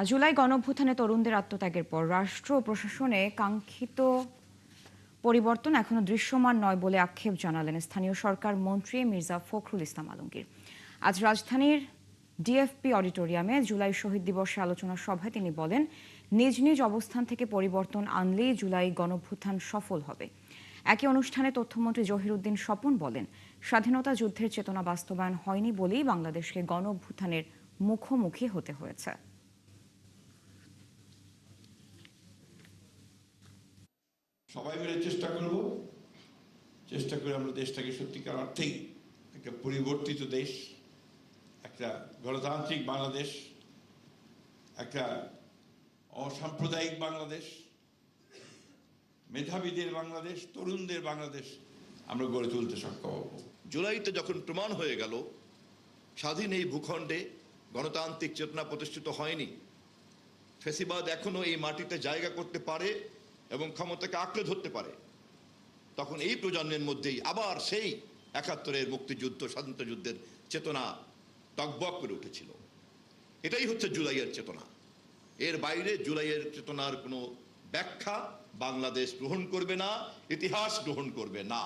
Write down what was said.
জুলাই গণঅভ্যুত্থানে তরুণদের আত্মত্যাগের পর রাষ্ট্র ও প্রশাসনে কাঙ্ক্ষিত পরিবর্তন এখনো দৃশ্যমান নয় বলে আক্ষেপ জানালেন স্থানীয় সরকার মন্ত্রী মির্জা ফখরুল ইসলাম আলমগীর। আজ রাজধানীর ডিএফপি অডিটোরিয়ামে জুলাই শহীদ দিবসে আলোচনা সভায় তিনি বলেন, নিজ নিজ অবস্থান থেকে পরিবর্তন আনলেই জুলাই গণঅভ্যুত্থান সফল হবে। একই অনুষ্ঠানে তথ্যমন্ত্রী জহিরুদ্দিন স্বপন বলেন, স্বাধীনতা যুদ্ধের চেতনা বাস্তবায়ন হয়নি বলেই বাংলাদেশকে গণঅভ্যুত্থানের মুখোমুখি হতে হয়েছে। সবাই মিলে চেষ্টা করে আমরা দেশটাকে সত্যিকার অর্থেই একটা পরিবর্তিত দেশ, একটা গণতান্ত্রিক বাংলাদেশ, একটা অসাম্প্রদায়িক বাংলাদেশ, মেধাবীদের বাংলাদেশ, তরুণদের বাংলাদেশ আমরা গড়ে তুলতে সক্ষম হব। জুলাইতে যখন প্রমাণ হয়ে গেল স্বাধীন এই ভূখণ্ডে গণতান্ত্রিক চেতনা প্রতিষ্ঠিত হয়নি, ফ্যাসিবাদ এখনো এই মাটিতে জায়গা করতে পারে এবং ক্ষমতাকে আঁকড়ে ধরতে পারে, তখন এই প্রজন্মের মধ্যেই আবার সেই ৭১-এর মুক্তিযুদ্ধ, স্বাধীনতা যুদ্ধের চেতনা টগবগ করে উঠেছিল। এটাই হচ্ছে জুলাইয়ের চেতনা। এর বাইরে জুলাইয়ের চেতনার কোনো ব্যাখ্যা বাংলাদেশ গ্রহণ করবে না, ইতিহাস গ্রহণ করবে না।